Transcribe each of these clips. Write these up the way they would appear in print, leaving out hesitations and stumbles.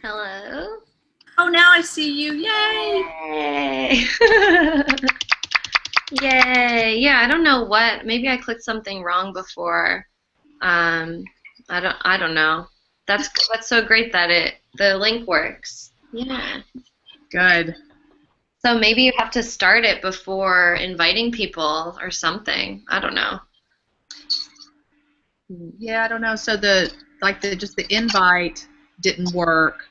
Hello. Oh, now I see you. Yay! Yay. Yay. Yeah, I don't know what. Maybe I clicked something wrong before. Um, I don't know. That's so great that the link works. Yeah. Good. So maybe you have to start it before inviting people or something. I don't know. Yeah, I don't know. So the invite didn't work.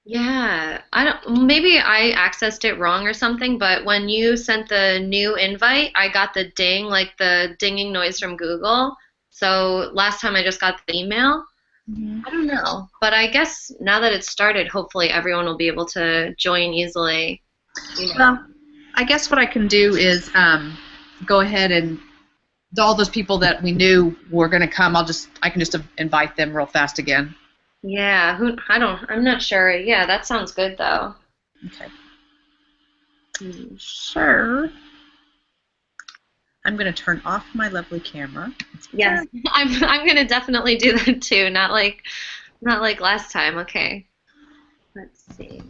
Yeah, I don't, maybe I accessed it wrong or something, but when you sent the new invite, I got the ding, like the dinging noise from Google. So last time I just got the email. Mhm. I don't know, but I guess now that it's started, hopefully everyone will be able to join easily. Well, I guess what I can do is go ahead and all those people that we knew were going to come. I can just invite them real fast again. Yeah, I'm not sure. Yeah, that sounds good though. Okay. Hmm. Sure. I'm going to turn off my lovely camera. Yes, I'm gonna definitely do that too. Not like last time. Okay. Let's see.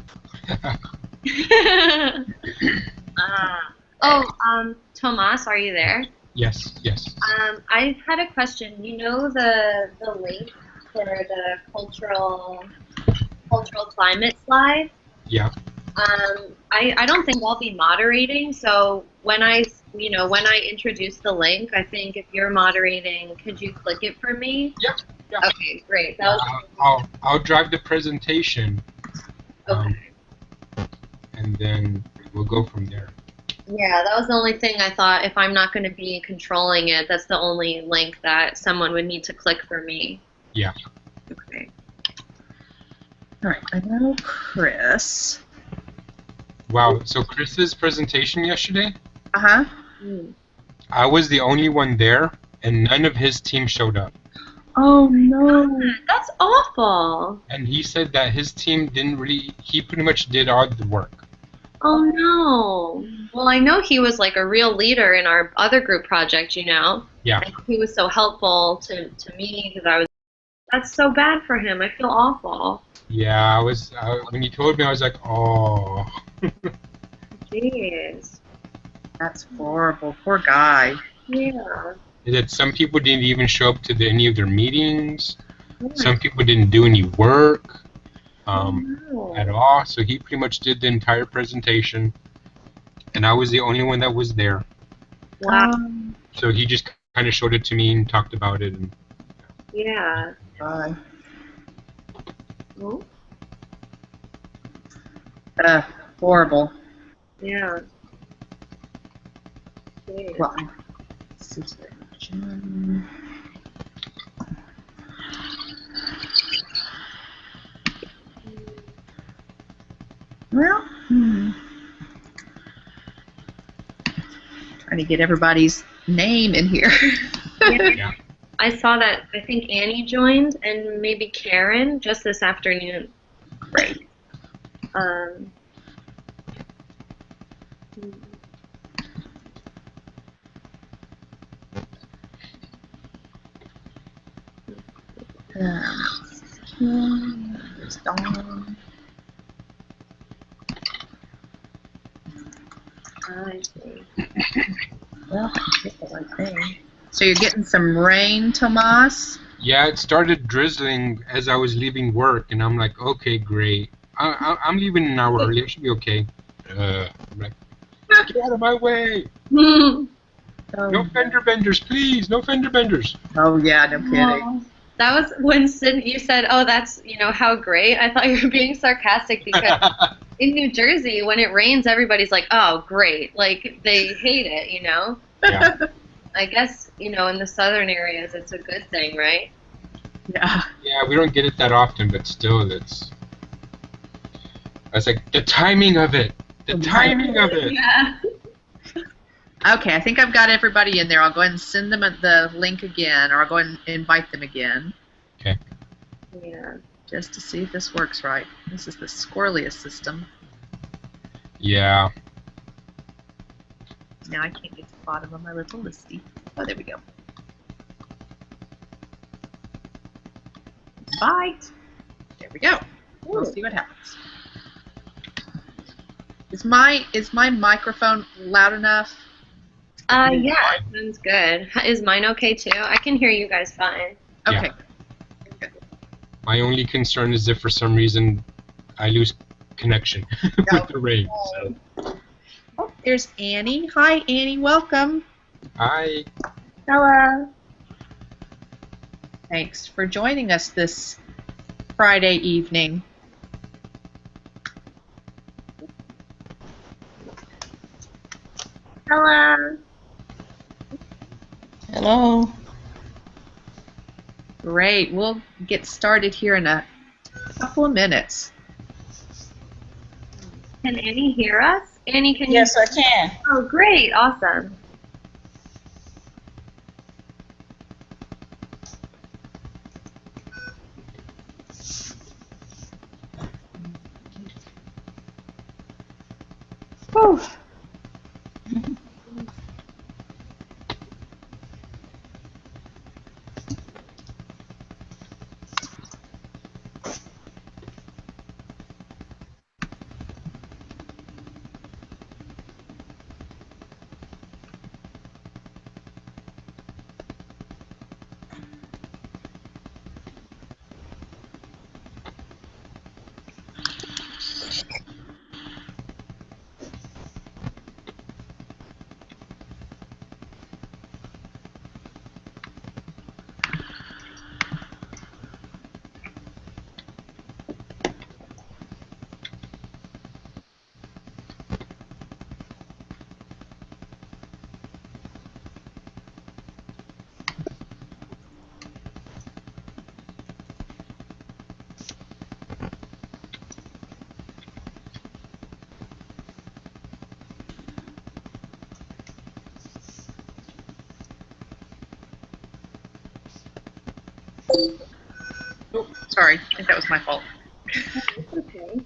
Oh, Tomas, are you there? Yes, yes. I had a question. You know the link for the cultural climate slide? Yeah. I don't think I'll be moderating, so when I introduce the link, I think if you're moderating, could you click it for me? Yeah. Yeah. Okay, great. That Yeah. was I'll drive the presentation, okay. um, and then we'll go from there. Yeah, that was the only thing I thought if I'm not going to be controlling it, that's the only link that someone would need to click for me. Yeah. Okay. All right. I know Chris. Wow. So Chris's presentation yesterday, Uh-huh. Hmm. I was the only one there, and none of his team showed up. Oh, no. That's awful. And he said that his team didn't really. He pretty much did all the work. Oh no. Well, I know he was like a real leader in our other group project, Yeah. and he was so helpful to me because that's so bad for him. I feel awful. Yeah. When he told me, I was like, oh. Jeez. That's horrible. Poor guy. Yeah. That some people didn't even show up to any of their meetings. Oh my Some people didn't do any work. God. At No. all. So he pretty much did the entire presentation, and I was the only one that was there. Wow. So he just kind of showed it to me and talked about it. And Yeah. Bye. Oh, Horrible. yeah. Jeez. Well, this is Jim. Well, trying to get everybody's name in here. Yeah. I saw that I think Annie joined and maybe Karen just this afternoon. Great. Um, There's Dawn. I see. Well, I get the right thing. So you're getting some rain, Tomas? yeah, it started drizzling as I was leaving work, and I'm like, okay, great. I'm leaving an hour early. I should be okay. I'm like, get out of my way! No fender benders, please! No fender benders! Oh yeah, no kidding. That was when you said, "Oh, that's how great." I thought you were being sarcastic because in New Jersey, when it rains, everybody's like, "Oh, great!" Like they hate it. Yeah. I guess in the southern areas, it's a good thing, right? Yeah. Yeah, we don't get it that often, but still, I was like, the timing of it! The timing of it! Yeah. Okay, I think I've got everybody in there. I'll go ahead and send them the link again, or I'll go ahead and invite them again. Okay. Yeah. Just to see if this works right. This is the squirreliest system. Yeah. Now I can't get to the bottom of my little listy. Oh, there we go. Invite. There we go. We'll see what happens. Is my microphone loud enough? Yeah, it sounds good. Is mine okay too? I can hear you guys fine. Okay. Yeah. My only concern is if for some reason I lose connection with the rain. So. Oh, there's Annie. Hi, Annie. Welcome. Hi. Hello. Thanks for joining us this Friday evening. Hello. Hello. Great. We'll get started here in a couple of minutes. Can Annie hear us? Annie, can you? Yes, I can. Oh, great. Awesome. Whew. Oh, sorry. I think that was my fault. Okay.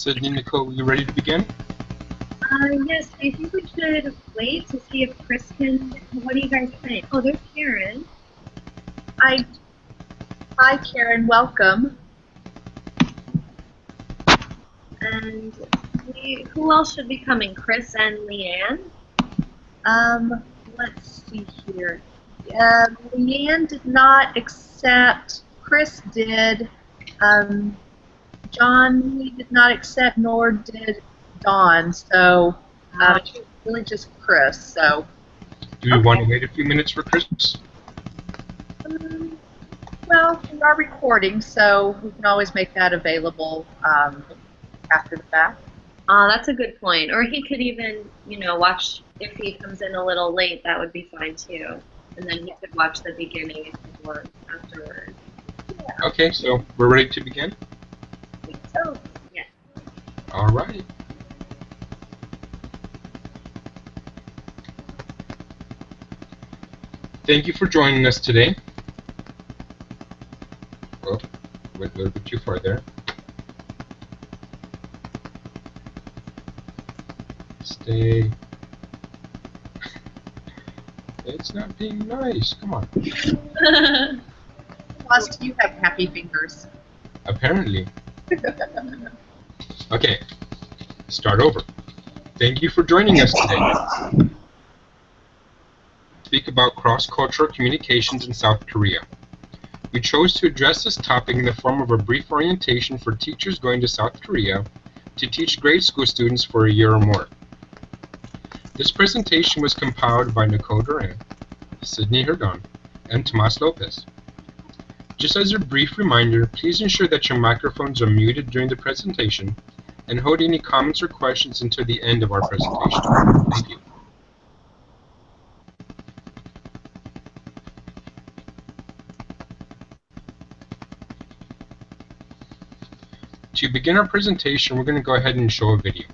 Sydney, Nicole, you ready to begin? Yes, I think we should wait to see if Chris can. What do you guys think? Oh, there's Karen. Hi, hi, Karen. Welcome. And who else should be coming? Chris and Leanne? Let's see here. Leanne did not accept. Chris did. John, he did not accept, nor did Dawn. So it's really just Chris. So. Do you want to wait a few minutes for Chris? Well, we are recording, so we can always make that available after the fact. That's a good point. Or he could even, watch if he comes in a little late. That would be fine too. And then he could watch the beginning if he wants afterwards. Yeah. Okay, so we're ready to begin? I think so. Yeah. All right. Thank you for joining us today. Oh, went a little bit too far there. Stay. It's not being nice. Come on. Plus, you have happy fingers. Apparently. Okay, start over. Thank you for joining us today. Speak about cross-cultural communications in South Korea. We chose to address this topic in the form of a brief orientation for teachers going to South Korea to teach grade school students for a year or more. This presentation was compiled by Nicole Duran, Sydney Herdon, and Tomas Lopez. Just as a brief reminder, please ensure that your microphones are muted during the presentation and hold any comments or questions until the end of our presentation. Thank you. To begin our presentation, we're going to go ahead and show a video.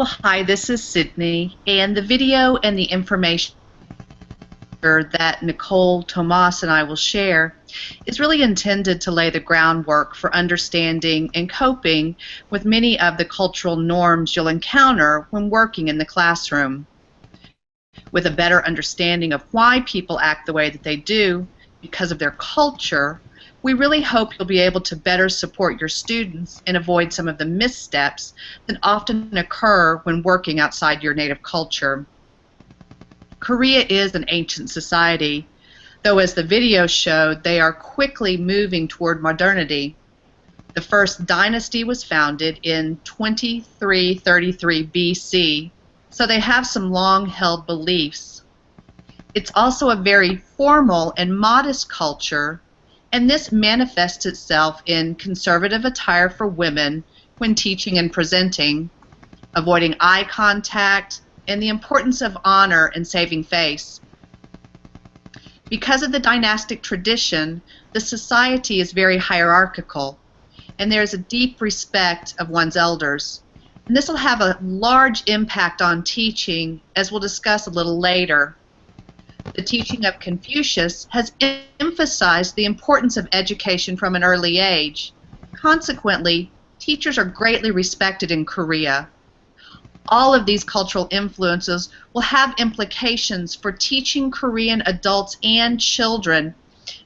Well, hi, this is Sydney, and the video and the information that Nicole, Tomas, and I will share is really intended to lay the groundwork for understanding and coping with many of the cultural norms you'll encounter when working in the classroom. With a better understanding of why people act the way that they do because of their culture, we really hope you'll be able to better support your students and avoid some of the missteps that often occur when working outside your native culture. Korea is an ancient society, though as the video showed, they are quickly moving toward modernity. The first dynasty was founded in 2333 BC, so they have some long-held beliefs. It's also a very formal and modest culture, and this manifests itself in conservative attire for women when teaching and presenting, avoiding eye contact, and the importance of honor and saving face. Because of the dynastic tradition, the society is very hierarchical, and there is a deep respect of one's elders. And this will have a large impact on teaching, as we'll discuss a little later. The teaching of Confucius has emphasized the importance of education from an early age. Consequently, teachers are greatly respected in Korea. All of these cultural influences will have implications for teaching Korean adults and children,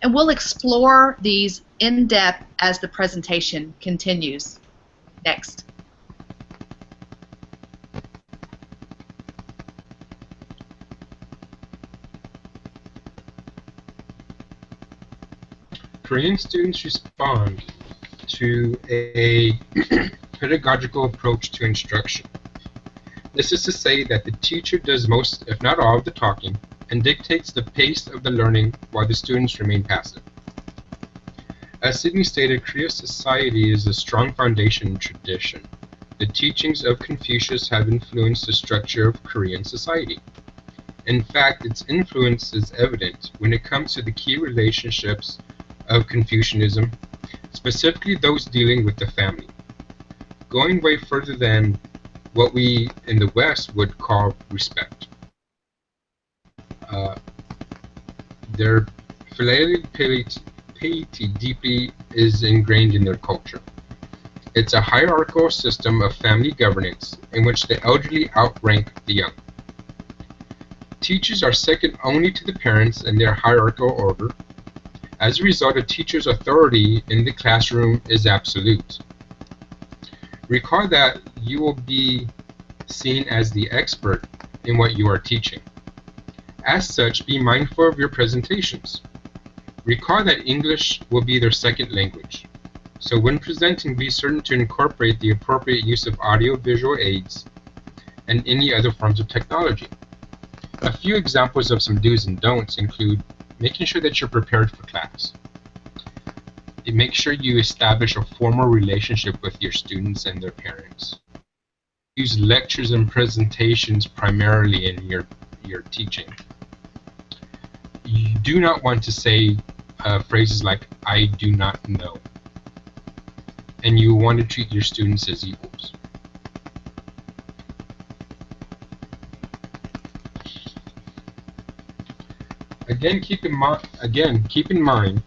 and we'll explore these in depth as the presentation continues. Next. Korean students respond to a pedagogical approach to instruction. This is to say that the teacher does most, if not all, of the talking and dictates the pace of the learning while the students remain passive. As Sydney stated, Korea's society is a strong foundation and tradition. The teachings of Confucius have influenced the structure of Korean society. In fact, its influence is evident when it comes to the key relationships of Confucianism, specifically those dealing with the family. Going way further than what we in the West would call respect. Their filial piety deeply is ingrained in their culture. It's a hierarchical system of family governance in which the elderly outrank the young. Teachers are second only to the parents in their hierarchical order. As a result, a teacher's authority in the classroom is absolute. Recall that you will be seen as the expert in what you are teaching. As such, be mindful of your presentations. Recall that English will be their second language. So when presenting, be certain to incorporate the appropriate use of audio-visual aids and any other forms of technology. A few examples of some do's and don'ts include making sure that you're prepared for class. Make sure you establish a formal relationship with your students and their parents. Use lectures and presentations primarily in your teaching. You do not want to say phrases like, "I do not know." And you want to treat your students as equals. Again, keep in mind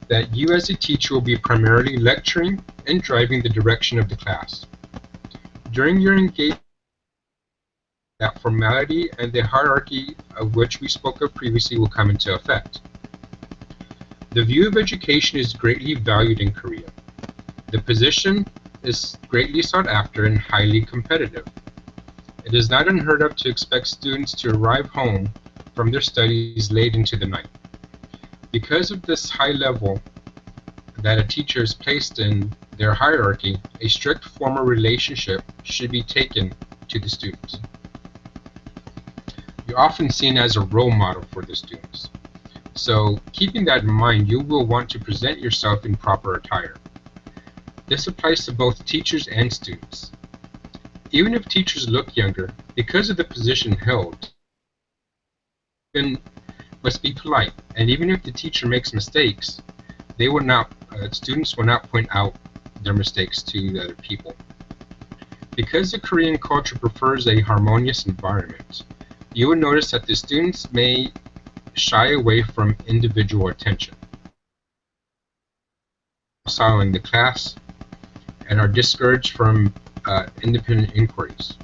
that you as a teacher will be primarily lecturing and driving the direction of the class. During your engagement, that formality and the hierarchy of which we spoke of previously will come into effect. The view of education is greatly valued in Korea. The position is greatly sought after and highly competitive. It is not unheard of to expect students to arrive home from their studies late into the night. Because of this high level that a teacher is placed in their hierarchy, a strict formal relationship should be taken to the students. You're often seen as a role model for the students. So, keeping that in mind, you will want to present yourself in proper attire. This applies to both teachers and students. Even if teachers look younger, because of the position held, must be polite, and even if the teacher makes mistakes, they will not. Students will not point out their mistakes to the other people. Because the Korean culture prefers a harmonious environment, you will notice that the students may shy away from individual attention, following the class, and are discouraged from independent inquiries.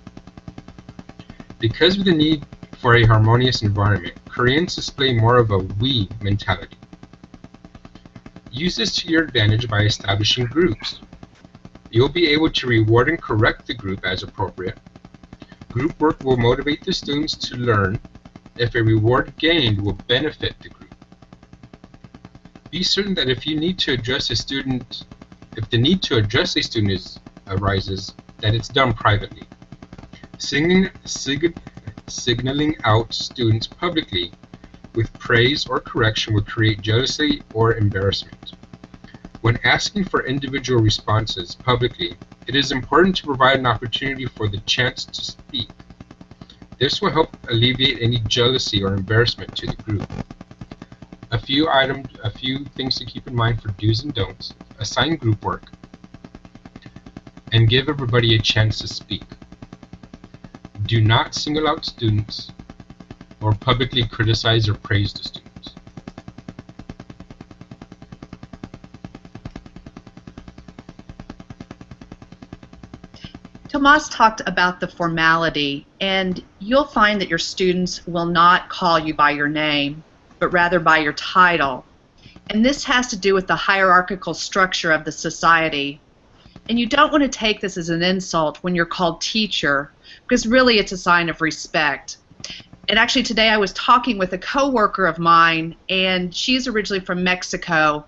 Because of the need for a harmonious environment, Koreans display more of a we mentality. Use this to your advantage by establishing groups. You'll be able to reward and correct the group as appropriate. Group work will motivate the students to learn if a reward gained will benefit the group. Be certain that if the need to address a student arises, that it's done privately. Signaling out students publicly with praise or correction would create jealousy or embarrassment. When asking for individual responses publicly, it is important to provide an opportunity for the chance to speak. This will help alleviate any jealousy or embarrassment to the group. A few things to keep in mind for do's and don'ts. Assign group work and give everybody a chance to speak. Do not single out students or publicly criticize or praise the students. Tomas talked about the formality, and you'll find that your students will not call you by your name, but rather by your title. And this has to do with the hierarchical structure of the society. And you don't want to take this as an insult when you're called teacher, because really it's a sign of respect. And actually today I was talking with a coworker of mine, and she's originally from Mexico.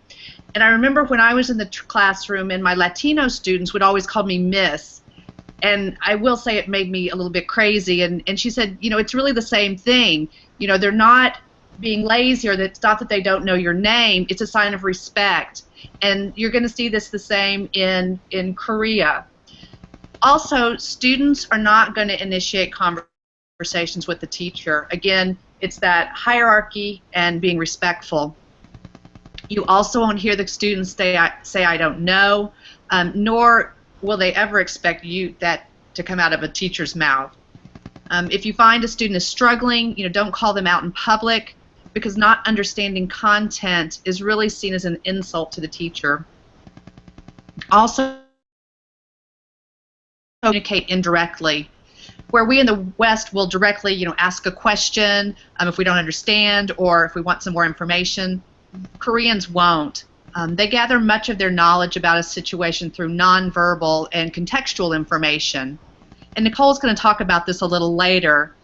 And I remember when I was in the classroom, and my Latino students would always call me Miss. And I will say it made me a little bit crazy. And she said, you know, it's really the same thing. You know, they're not being lazy, or it's not that they don't know your name. It's a sign of respect. And you're going to see this the same in Korea. Also, students are not going to initiate conversations with the teacher. Again, it's that hierarchy and being respectful. You also won't hear the students say I don't know, nor will they ever expect that to come out of a teacher's mouth. If you find a student is struggling, you know, don't call them out in public, because not understanding content is really seen as an insult to the teacher. Also, communicate indirectly, where we in the West will directly, you know, ask a question if we don't understand or if we want some more information. Koreans won't. They gather much of their knowledge about a situation through nonverbal and contextual information. And Nicole's going to talk about this a little later.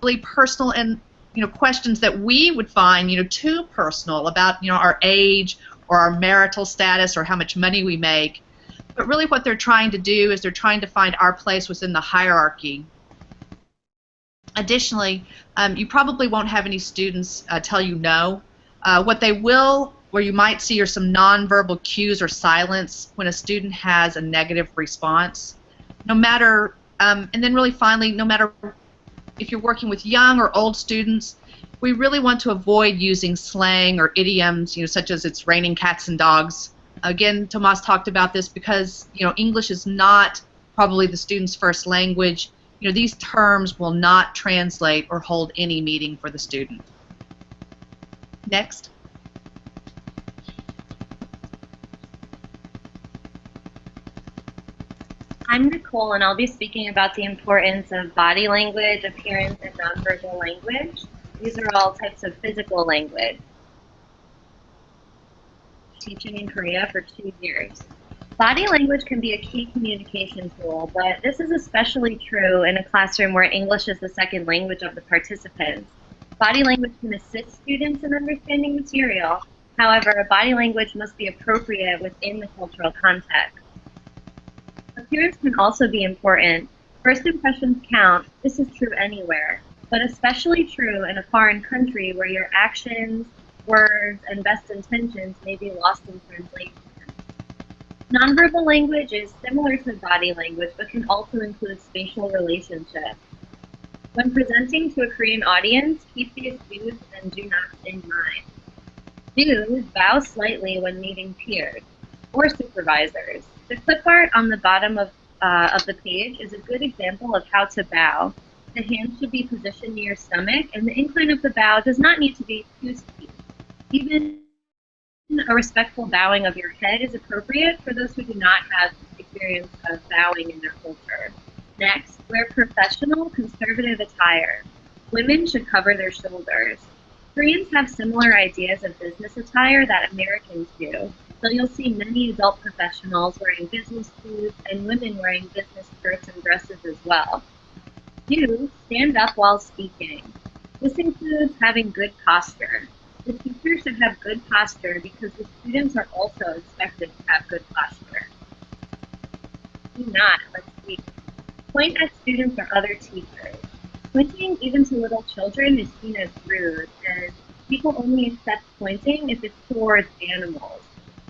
Really personal and, you know, questions that we would find, you know, too personal about, you know, our age or our marital status or how much money we make. But really what they're trying to do is they're trying to find our place within the hierarchy. Additionally, you probably won't have any students tell you no. What they will, where you might see, are some nonverbal cues or silence when a student has a negative response. No matter, and then really finally, no matter if you're working with young or old students, we really want to avoid using slang or idioms, you know, such as "it's raining cats and dogs." Again, Tomas talked about this because, you know, English is not probably the student's first language. You know, these terms will not translate or hold any meaning for the student. Next. I'm Nicole, and I'll be speaking about the importance of body language, appearance, and nonverbal language. These are all types of physical language. Teaching in Korea for 2 years. Body language can be a key communication tool, but this is especially true in a classroom where English is the second language of the participants. Body language can assist students in understanding material. However, body language must be appropriate within the cultural context. Appearance can also be important. First impressions count. This is true anywhere, but especially true in a foreign country where your actions, words, and best intentions may be lost in translation. Nonverbal language is similar to body language, but can also include spatial relationships. When presenting to a Korean audience, keep these do's and do nots in mind. Do, bow slightly when meeting peers. or supervisors. The clip art on the bottom of the page is a good example of how to bow. The hands should be positioned near your stomach, and the incline of the bow does not need to be too steep. Even a respectful bowing of your head is appropriate for those who do not have experience of bowing in their culture. Next, wear professional, conservative attire. Women should cover their shoulders. Koreans have similar ideas of business attire that Americans do. So you'll see many adult professionals wearing business suits and women wearing business skirts and dresses as well. 2, stand up while speaking. This includes having good posture. The teacher should have good posture because the students are also expected to have good posture. Do not, let's see, point at students or other teachers. Pointing, even to little children, is seen as rude, and people only accept pointing if it's towards animals.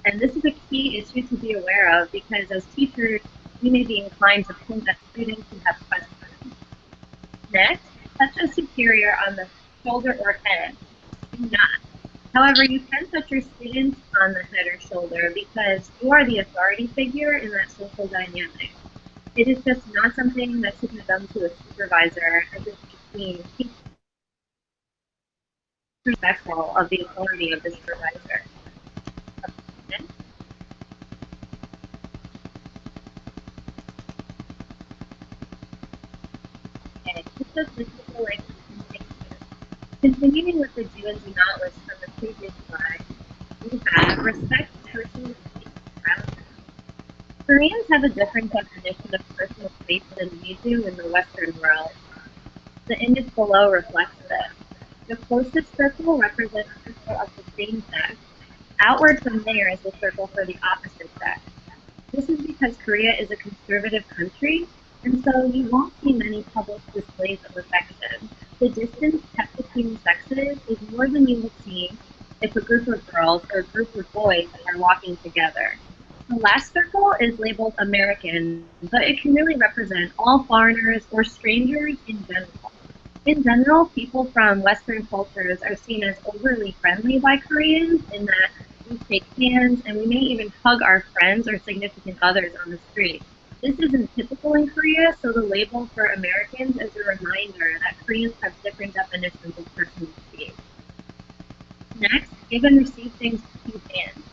And this is a key issue to be aware of because as teachers, we may be inclined to point at students who have questions. Next, touch a superior on the shoulder or head. Do not. However, you can touch your students on the head or shoulder because you are the authority figure in that social dynamic. It is just not something that should be done to a supervisor as if being respectful of the authority of the supervisor. Okay, continuing with the do and do not list from the previous slide, we have respect personal space and privacy. Koreans have a different definition of personal space than we do in the Western world. The image below reflects this. The closest circle represents people of the same sex. Outward from there is the circle for the opposite sex. This is because Korea is a conservative country, and so you won't see many public displays of affection. The distance kept between the sexes is more than you would see if a group of girls or a group of boys are walking together. The last circle is labeled American, but it can really represent all foreigners or strangers in general. In general, people from Western cultures are seen as overly friendly by Koreans in that we shake hands and we may even hug our friends or significant others on the street. This isn't typical in Korea, so the label for Americans is a reminder that Koreans have different definitions of personal space. Next, give and receive things with 2 hands.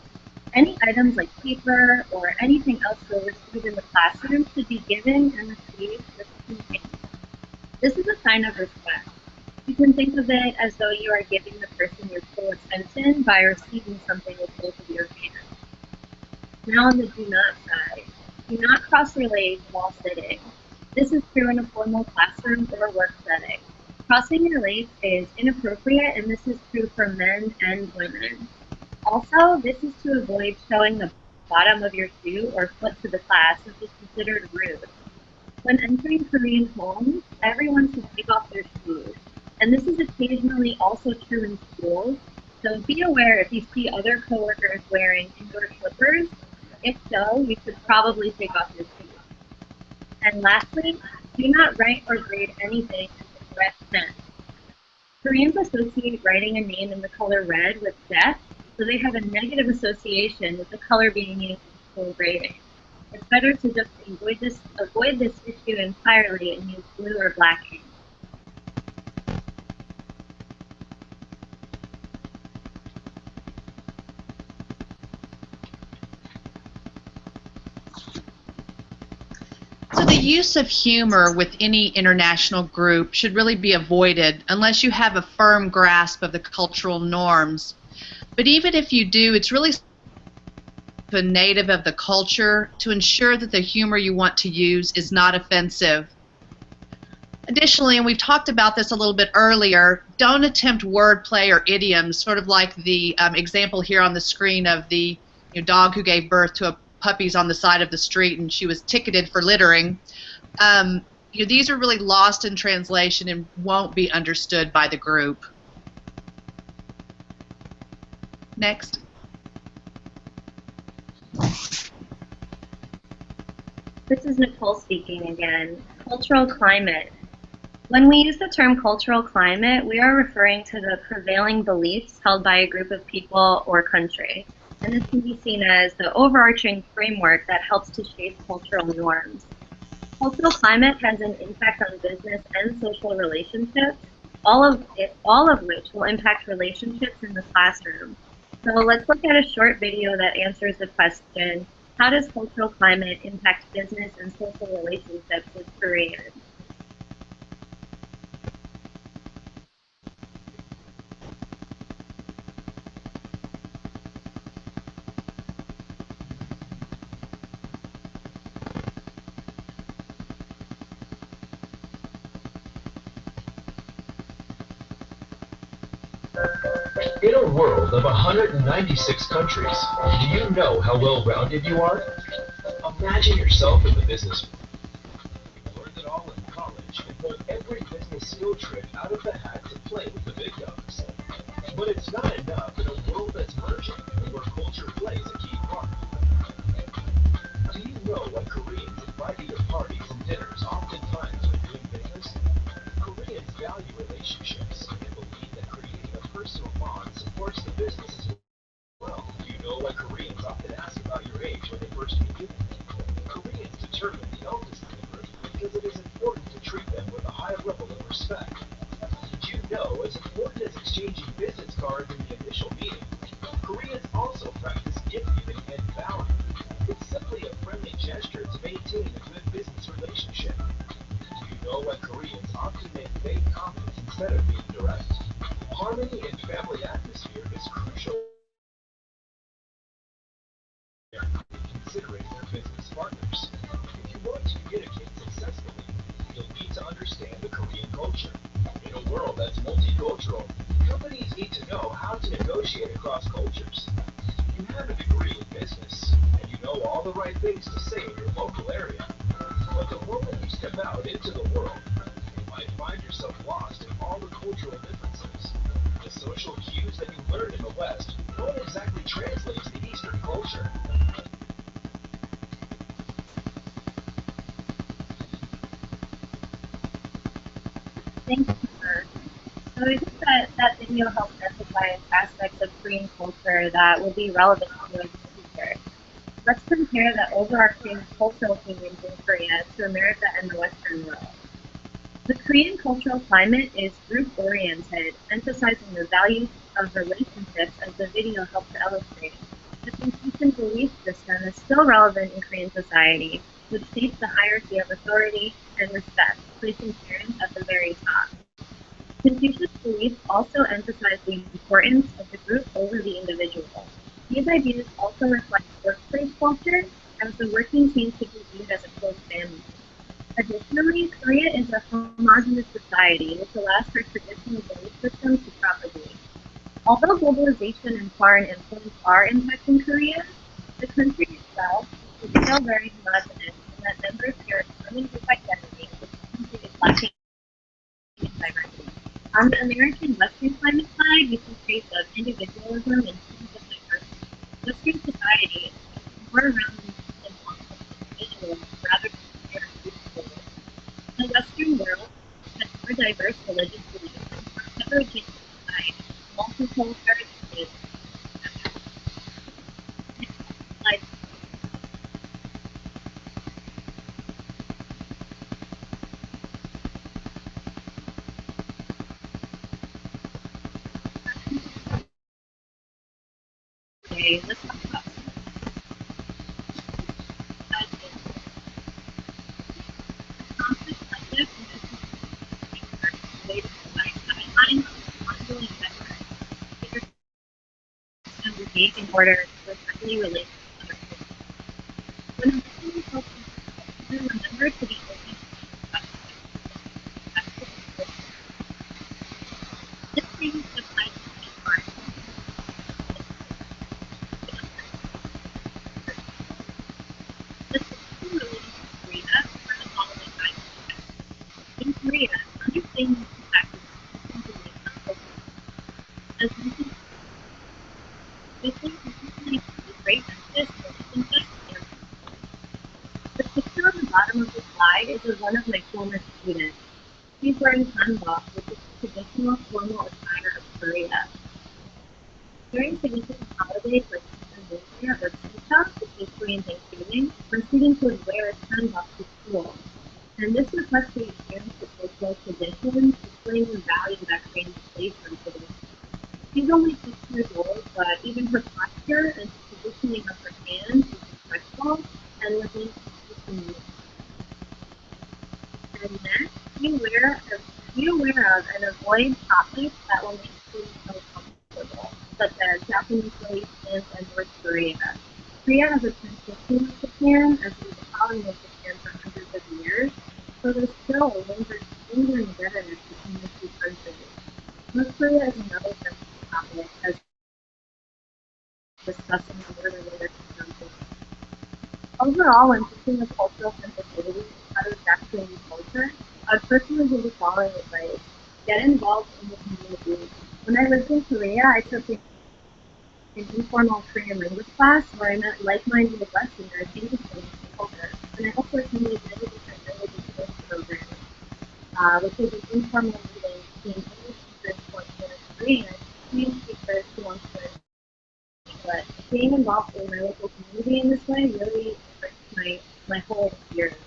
Any items like paper or anything else you'll receive in the classroom should be given and received with 2 hands. This is a sign of respect. You can think of it as though you are giving the person your full attention by receiving something with both of your hands. Now on the do not side. Do not cross your legs while sitting. This is true in a formal classroom or work setting. Crossing your legs is inappropriate, and this is true for men and women. Also, this is to avoid showing the bottom of your shoe or foot to the class, which is considered rude. When entering Korean homes, everyone should take off their shoes. And this is occasionally also true in schools, so be aware if you see other coworkers wearing indoor slippers. If so, you should probably take off your shoes. And lastly, do not write or grade anything in red pen. Koreans associate writing a name in the color red with death, so they have a negative association with the color being used in school grading. It's better to just avoid this issue entirely and use blue or black ink. So the use of humor with any international group should really be avoided unless you have a firm grasp of the cultural norms. But even if you do, it's really a native of the culture to ensure that the humor you want to use is not offensive. Additionally, and we've talked about this a little bit earlier, don't attempt wordplay or idioms, sort of like the example here on the screen of the dog who gave birth to puppies on the side of the street and she was ticketed for littering. These are really lost in translation and won't be understood by the group. Next. This is Nicole speaking again. Cultural climate. When we use the term cultural climate, we are referring to the prevailing beliefs held by a group of people or country. And this can be seen as the overarching framework that helps to shape cultural norms. Cultural climate has an impact on business and social relationships, all of which will impact relationships in the classroom. So let's look at a short video that answers the question, how does cultural climate impact business and social relationships with Koreans? In a world of 196 countries, do you know how well-rounded you are? Imagine yourself in the business world. You learned it all in college and pulled every business skill trick out of the hat to play with the big dogs. But it's not enough in a world that's merging and where culture plays a key part. Do you know why Koreans invite you to parties and dinners oftentimes when doing business? Koreans value relationships and believe that creating a personal bond supports the business as well. Do you know why Koreans often ask about your age when they first meet you? Koreans determine the eldest in the group because it is important to treat them with a high level of respect. Did you know, as important as exchanging business cards in the initial meeting, Koreans also practice gift giving and bowing? It's simply a friendly gesture to maintain a good business relationship. Do you know why Koreans often make vague comments instead of being direct? Harmony and family atmosphere is crucial in considering their business partners. If you want to communicate successfully, you'll need to understand the Korean culture. In a world that's multicultural, companies need to know how to negotiate across cultures. You have a degree in business, and you know all the right things to say in your local area. But the moment you step out into the world, you might find yourself lost in all the cultural differences. The social cues that you learned in the West don't exactly translate to the Eastern culture. Thank you, Amber. So I think that video helps emphasize aspects of Korean culture that will be relevant to you in the future. Let's compare the overarching cultural themes in Korea to America and the Western world. The Korean cultural climate is group-oriented, emphasizing the value of relationships as the video helped to illustrate. The Confucian belief system is still relevant in Korean society, which shapes the hierarchy of authority and respect, placing parents at the very top. Confucius beliefs also emphasize the importance of the group over the individual. These ideas also reflect workplace culture, as the working team should be viewed as a close family. Additionally, Korea is a homogeneous society, which allows for traditional belief systems to propagate. Although globalization and foreign influence are impacting Korea, the country itself is still very homogeneous in that members share a common group identity, which is lacking in diversity. On the American Western climate side, we see traits of individualism and forms of diversity. Western society is more around the individualism rather than shared group goals. The Western world has more diverse religious beliefs and more heterogeneous society, multiple heritages. Like today, let's talk about conflict like this and related to my guidelines, ongoing efforts to behave in order to effectively relate to other people. When addressing culture, remember to be open to this thing applies to any part. This is related to Korea for the following guidelines. In Korea, understanding the fact that as mentioned, this is usually a great emphasis on relationships. The picture on the bottom of the slide is of one of my former students. She's wearing hanbok, which is the traditional formal attire of Korea. During significant holidays like New Year or Chuseok, which is Korean Thanksgiving, when students would wear sunblock to school. And this reflects the adherence to cultural traditions, displaying the value that Koreans place on today. She's only 6 years old, but even her posture and the positioning of her hands is respectful and within teaching. And next, be aware of and avoid topics that will make students uncomfortable, such as Japanese relations and North Korea. Korea has a transition with Japan, as we've been following with Japan for hundreds of years, so there's still a lingering bitterness between the two countries. North Korea is another sensitive topic, as discussing more than later consumption. Overall, when teaching a cultural sensitivity how to adapt to a new culture, I'd personally give the following advice. Get involved in the community. When I lived in Korea, I took an informal Korean language class where I met like-minded Westerners interested in culture, and I also attended many different language exchange programs, which is an informal meeting between English speakers who want to learn Korean and Korean speakers who want to learn. But being involved in my local community in this way really enriched my whole experience.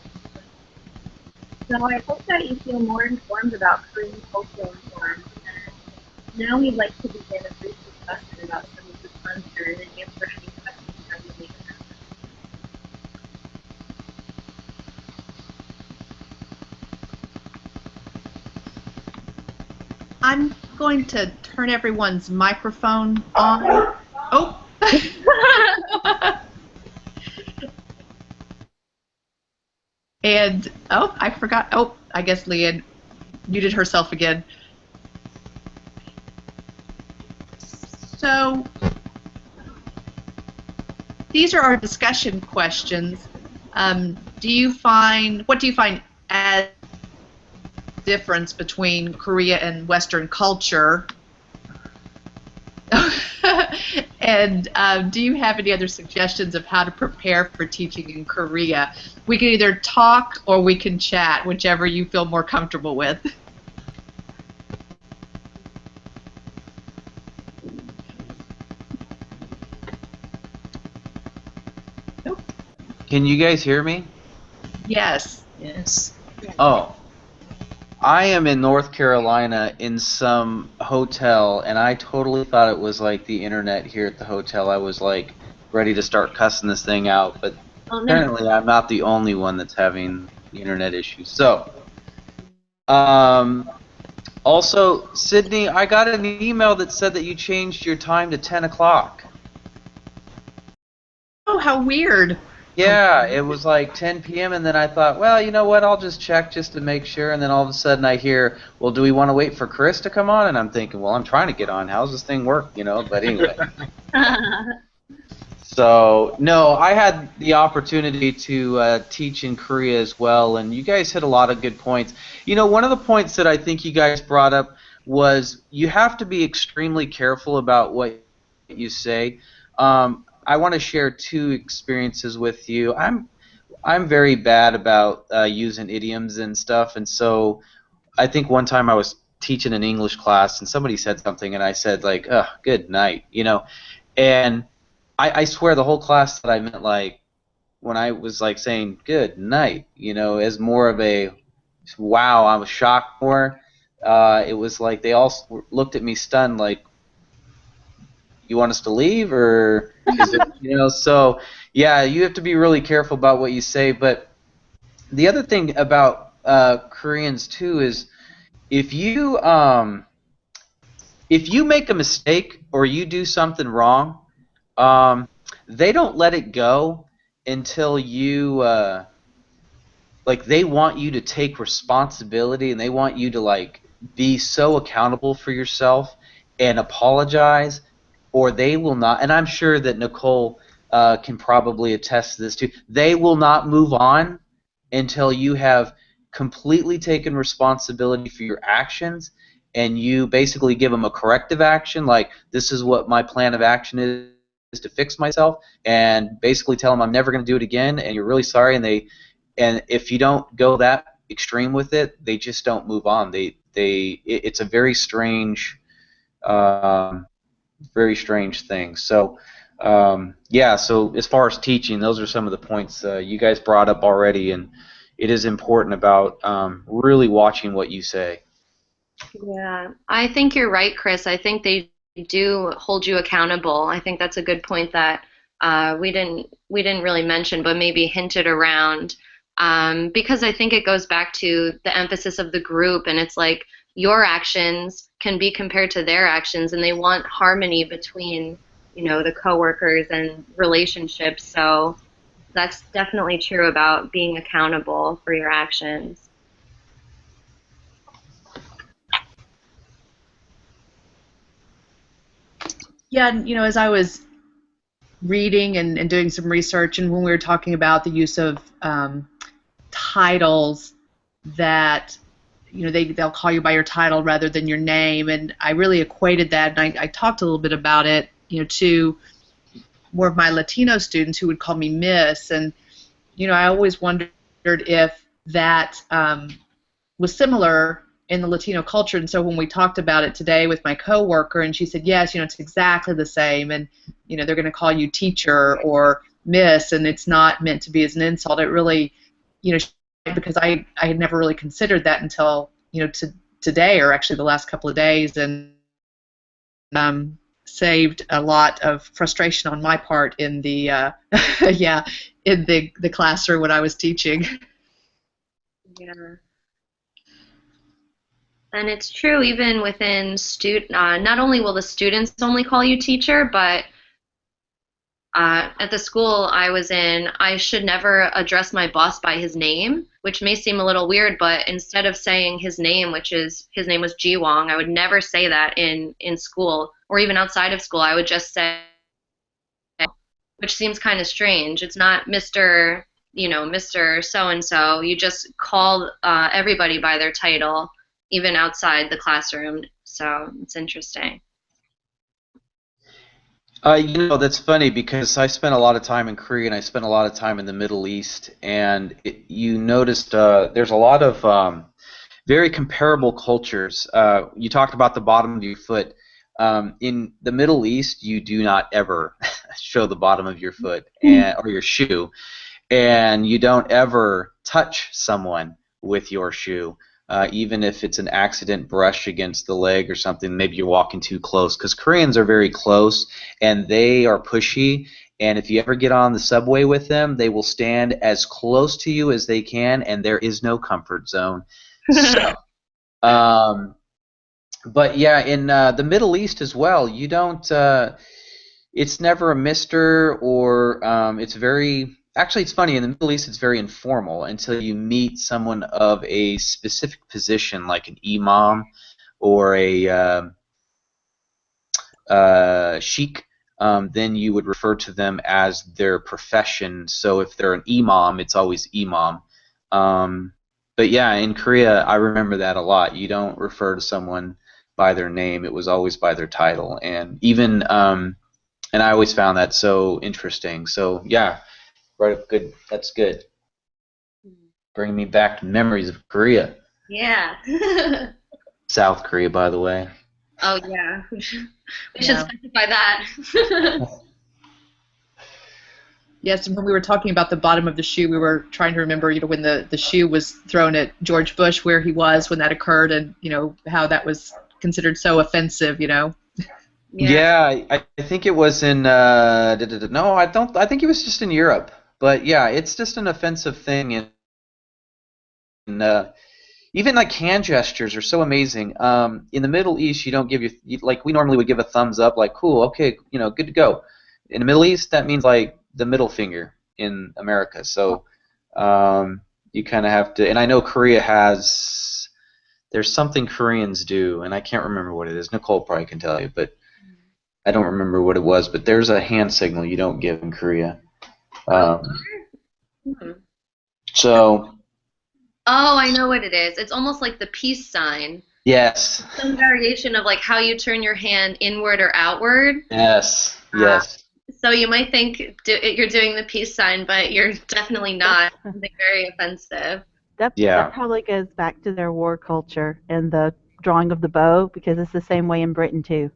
So I hope that you feel more informed about Korean cultural norms. And now we'd like to begin a brief discussion about some of the content and answer any questions that you may have. I'm going to turn everyone's microphone on. Oh. And, oh, I forgot. Oh, I guess Leanne muted herself again. So, these are our discussion questions. What do you find as difference between Korea and Western culture? And do you have any other suggestions of how to prepare for teaching in Korea? We can either talk or we can chat, whichever you feel more comfortable with. Can you guys hear me? Yes. Yes. Oh, I am in North Carolina in some hotel, and I totally thought it was like the internet here at the hotel. I was like ready to start cussing this thing out, but apparently I'm not the only one that's having the internet issues. So, also, Sydney, I got an email that said that you changed your time to 10 o'clock. Oh, how weird. Yeah, it was like 10 p.m. and then I thought, well, you know what, I'll just check just to make sure, and then all of a sudden I hear, well, do we want to wait for Chris to come on? And I'm thinking, well, I'm trying to get on. How's this thing work, you know? But anyway. So, no, I had the opportunity to teach in Korea as well, and you guys hit a lot of good points. You know, one of the points that I think you guys brought up was you have to be extremely careful about what you say. I want to share two experiences with you. I'm very bad about using idioms and stuff, and so I think one time I was teaching an English class, and somebody said something, and I said like, "Ugh, good night," you know, and I swear the whole class that I meant like when I was like saying good night, you know, as more of a wow, I was shocked more. It was like they all looked at me stunned, like, you want us to leave, or is it, you know? So yeah, you have to be really careful about what you say. But the other thing about Koreans too is if you make a mistake or you do something wrong, um, they don't let it go until you like they want you to take responsibility, and they want you to like be so accountable for yourself and apologize, or they will not. And I'm sure that Nicole can probably attest to this too. They will not move on until you have completely taken responsibility for your actions, and you basically give them a corrective action, like this is what my plan of action is to fix myself, and basically tell them I'm never going to do it again, and you're really sorry, and if you don't go that extreme with it, they just don't move on. It's a very strange thing. So Yeah, so as far as teaching, those are some of the points you guys brought up already, and it is important about really watching what you say. Yeah, I think you're right, Chris. I think they do hold you accountable. I think that's a good point that we didn't really mention, but maybe hinted around. Because I think it goes back to the emphasis of the group, and it's like your actions can be compared to their actions, and they want harmony between, the coworkers and relationships. So that's definitely true about being accountable for your actions. Yeah, and as I was reading and doing some research, and when we were talking about the use of titles that they'll call you by your title rather than your name, and I really equated that, and I talked a little bit about it, to more of my Latino students who would call me Miss, and I always wondered if that was similar in the Latino culture. And so when we talked about it today with my coworker, and she said, yes, it's exactly the same, and they're going to call you teacher or Miss, and it's not meant to be as an insult. It really, because I had never really considered that until today, or actually the last couple of days, and saved a lot of frustration on my part in the yeah, in the classroom when I was teaching. Yeah. And it's true even within not only will the students only call you teacher, but at the school I was in, I should never address my boss by his name, which may seem a little weird, but instead of saying his name, his name was Ji Wong, I would never say that in school or even outside of school. I would just say, which seems kind of strange. It's not Mr. Mr. So and so. You just call everybody by their title, even outside the classroom. So it's interesting. That's funny because I spent a lot of time in Korea and I spent a lot of time in the Middle East, and you noticed there's a lot of very comparable cultures. You talked about the bottom of your foot. In the Middle East, you do not ever show the bottom of your foot or your shoe, and you don't ever touch someone with your shoe. Even if it's an accident brush against the leg or something, maybe you're walking too close, because Koreans are very close and they are pushy, and if you ever get on the subway with them, they will stand as close to you as they can, and there is no comfort zone. So, but yeah, in the Middle East as well, you don't. It's never a Mister, or it's very. Actually, it's funny. In the Middle East, it's very informal until you meet someone of a specific position, like an imam or a sheikh. Then you would refer to them as their profession. So if they're an imam, it's always imam. Um, but yeah, in Korea, I remember that a lot. You don't refer to someone by their name; it was always by their title, and even and I always found that so interesting. So yeah, right, good. That's good. Bringing me back to memories of Korea. Yeah. South Korea, by the way. Oh yeah. We should Yeah. specify that. Yes, and when we were talking about the bottom of the shoe, we were trying to remember, when the shoe was thrown at George Bush, where he was when that occurred, and how that was considered so offensive. Yeah. Yeah, I think it was in. No, I don't. I think it was just in Europe. But yeah, it's just an offensive thing, and even like hand gestures are so amazing. In the Middle East, you don't give like we normally would give a thumbs up, like cool, okay, good to go. In the Middle East, that means like the middle finger in America. So you kind of have to. And I know Korea has. There's something Koreans do, and I can't remember what it is. Nicole probably can tell you, but I don't remember what it was. But there's a hand signal you don't give in Korea. Oh. Um, Hmm. so Oh, I know what it is. It's almost like the peace sign. yes, Some variation of like how you turn your hand inward or outward. yes, Uh, yes. so you might think you're doing the peace sign, but you're definitely not. That's Something very offensive. that Yeah. probably goes back to their war culture and the drawing of the bow, because it's the same way in Britain too.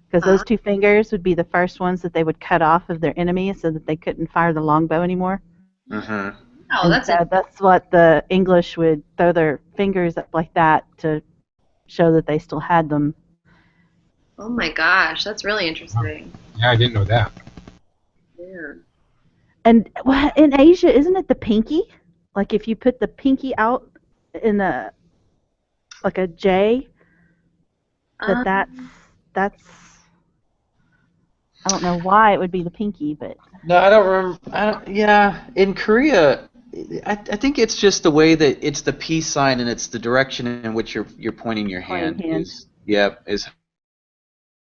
because those two fingers would be the first ones that they would cut off of their enemy so that they couldn't fire the longbow anymore. Mm-hmm. Oh, And that's so that's what the English would throw their fingers up like that to show that they still had them. oh my gosh, that's really interesting. Yeah, I didn't know that. Yeah. And in Asia, isn't it the pinky? Like if you put the pinky out in a like a J, Um, that's I don't know why it would be the pinky, but No, I don't remember. Yeah, in Korea, I think it's just the way that it's the peace sign and it's the direction in which you're pointing your pointing hand hand. is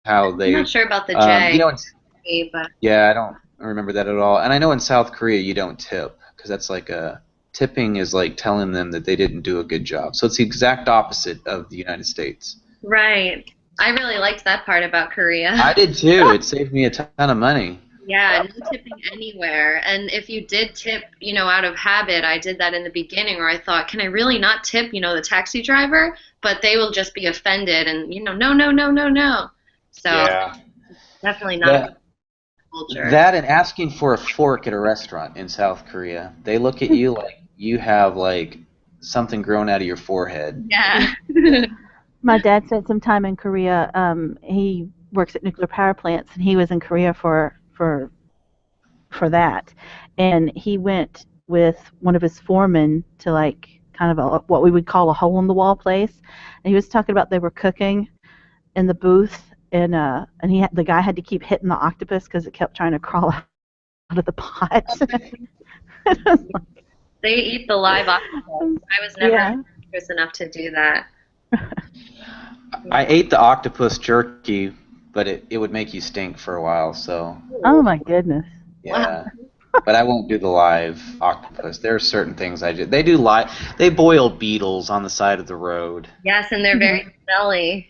how I'm they not sure about the J, but yeah, I don't remember that at all. And I know in South Korea you don't tip because that's like tipping is like telling them that they didn't do a good job. So it's the exact opposite of the United States. right. I really liked that part about Korea. I did too. It saved me a ton of money. Yeah, no tipping anywhere. And if you did tip, out of habit, I did that in the beginning where I thought, can I really not tip, the taxi driver? But they will just be offended and, no, no, no, no, no. So Yeah. definitely not a That, good culture. that and asking for a fork at a restaurant in South Korea. They look at you like you have like something grown out of your forehead. Yeah. My dad spent some time in Korea. He works at nuclear power plants, and he was in Korea for that. And he went with one of his foremen to like kind of what we would call a hole in the wall place. And he was talking about they were cooking in the booth, and the guy had to keep hitting the octopus because it kept trying to crawl out of the pot. They eat the live octopus. I was never Yeah. adventurous enough to do that. I ate the octopus jerky, but it would make you stink for a while, so Oh my goodness. yeah. But I won't do the live octopus. There are certain things I do. They boil beetles on the side of the road. Yes, and they're very smelly.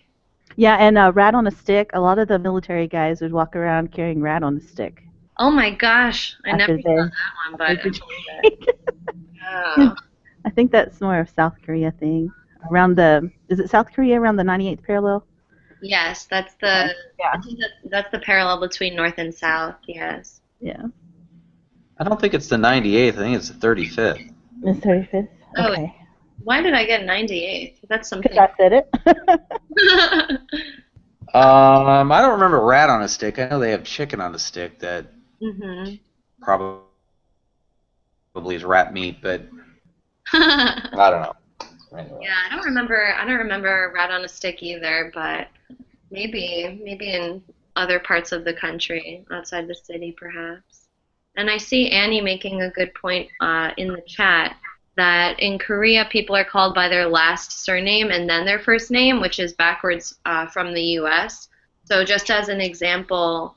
Yeah, and rat on a stick. A lot of the military guys would walk around carrying rat on a stick. Oh my gosh, I never After saw they- that one, but I think that's more of South Korea thing. Is it South Korea around the 98th parallel? yes, that's the Yeah. I think that's the parallel between North and South. Yes. Yeah. I don't think it's the 98th. I think it's the 35th. The 35th? Oh, Okay. Why did I get 98? That's something. Because I said it. I don't remember rat on a stick. I know they have chicken on a stick that Mhm. probably is rat meat, but I don't know. Anyway. Yeah, I don't remember rat on a stick either, but maybe in other parts of the country, outside the city, perhaps. And I see Annie making a good point in the chat that in Korea people are called by their last surname and then their first name, which is backwards from the U.S. So just as an example,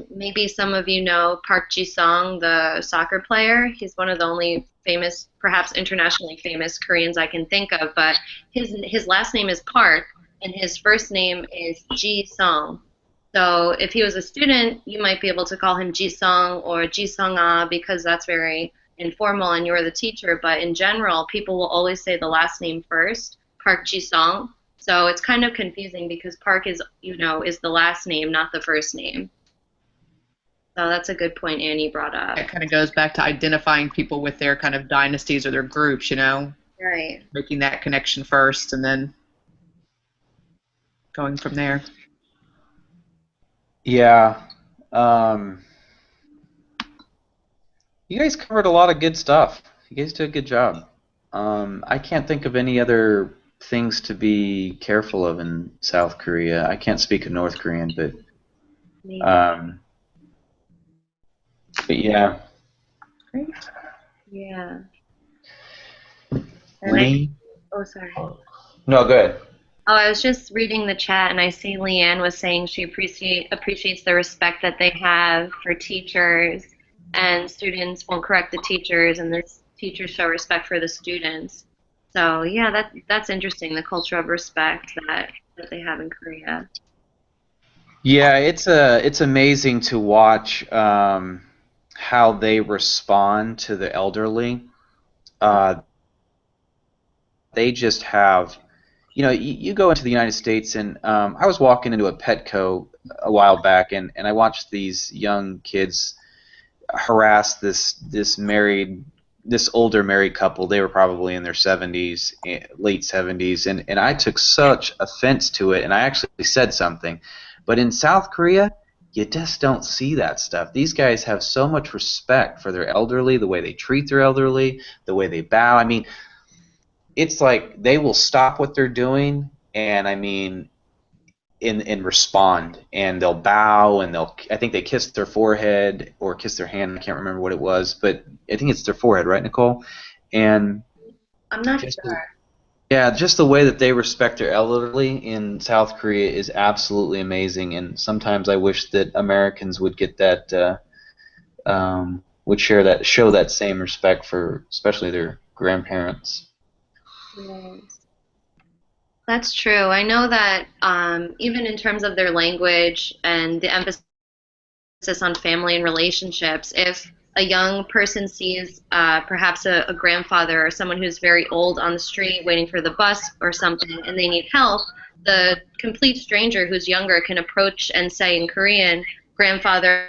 maybe some of you know Park Ji-sung, the soccer player. He's one of the only famous, perhaps internationally famous Koreans I can think of, but his last name is Park and his first name is Ji-sung. So if he was a student, you might be able to call him Ji-sung or Ji-sung-ah because that's very informal and you're the teacher, but in general, people will always say the last name first, Park Ji-sung. So it's kind of confusing because Park is the last name, not the first name. So that's a good point Annie brought up. It kind of goes back to identifying people with their kind of dynasties or their groups, Right. making that connection first and then going from there. Yeah. You guys covered a lot of good stuff. You guys did a good job. I can't think of any other things to be careful of in South Korea. I can't speak of North Korean, but yeah. Great. Yeah. Oh, sorry. No, go ahead. Oh, I was just reading the chat, and I see Leanne was saying she appreciates the respect that they have for teachers, and students won't correct the teachers, and the teachers show respect for the students. So yeah, that's interesting, the culture of respect that they have in Korea. Yeah, it's amazing to watch how they respond to the elderly. They just have, you go into the United States, and I was walking into a Petco a while back, and I watched these young kids harass this older married couple. They were probably in their 70s, late 70s, and I took such offense to it, and I actually said something. But in South Korea, you just don't see that stuff. These guys have so much respect for their elderly, the way they treat their elderly, the way they bow. I mean, it's like they will stop what they're doing, and I mean, and respond, and they'll bow, and I think they kiss their forehead or kiss their hand. I can't remember what it was, but I think it's their forehead, right, Nicole? And I'm not just sure. yeah, just the way that they respect their elderly in South Korea is absolutely amazing. And sometimes I wish that Americans would get that, would show that same respect for especially their grandparents. Yes. That's true. I know that even in terms of their language and the emphasis on family and relationships, if a young person sees perhaps a grandfather or someone who's very old on the street waiting for the bus or something and they need help, the complete stranger who's younger can approach and say in Korean, "Grandfather,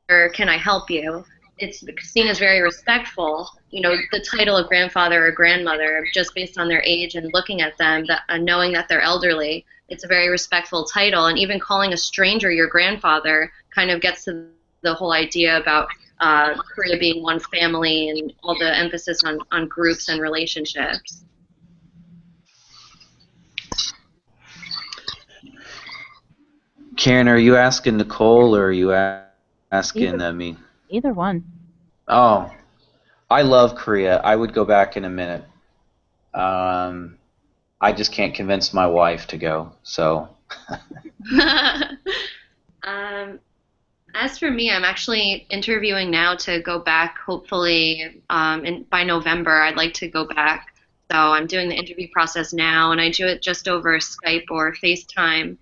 can I help you?" It's seen as very respectful. You know, the title of grandfather or grandmother, just based on their age and looking at them, knowing that they're elderly, it's a very respectful title. And even calling a stranger your grandfather kind of gets to the whole idea about Korea being one family and all the emphasis on groups and relationships. Karen, are you asking Nicole, or are you asking Either, me? either one. Oh, I love Korea. I would go back in a minute. I just can't convince my wife to go. So. um, As for me, I'm actually interviewing now to go back. Hopefully, by November, I'd like to go back. So I'm doing the interview process now, and I do it just over Skype or FaceTime,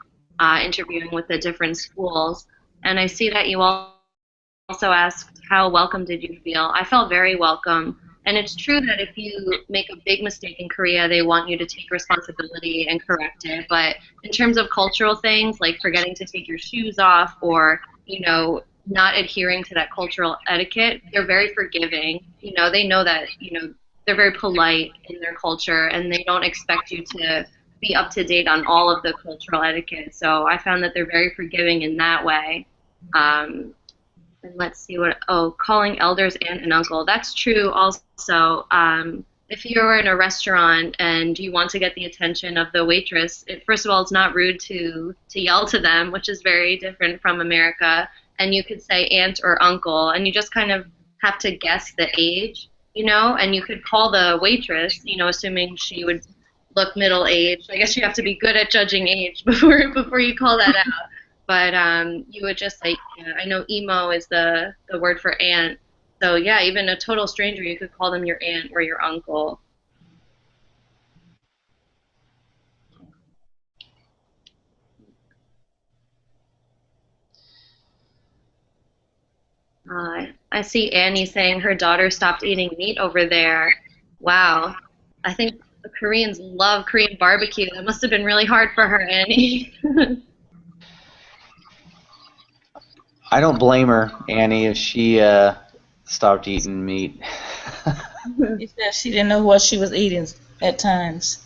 interviewing with the different schools. And I see that you also asked how welcome did you feel. I felt very welcome. And it's true that if you make a big mistake in Korea, they want you to take responsibility and correct it. But in terms of cultural things, like forgetting to take your shoes off or, not adhering to that cultural etiquette, they're very forgiving. They know that, they're very polite in their culture and they don't expect you to be up to date on all of the cultural etiquette. So I found that they're very forgiving in that way. And let's see calling elders aunt and uncle. That's true also. If you're in a restaurant and you want to get the attention of the waitress, first of all, it's not rude to yell to them, which is very different from America. And you could say aunt or uncle, and you just kind of have to guess the age, and you could call the waitress, assuming she would look middle-aged. I guess you have to be good at judging age before you call that out. But you would just say, I know emo is the word for aunt. So yeah, even a total stranger, you could call them your aunt or your uncle. I see Annie saying her daughter stopped eating meat over there. Wow. I think the Koreans love Korean barbecue. That must have been really hard for her, Annie. I don't blame her, Annie, if she stopped eating meat. She said she didn't know what she was eating at times.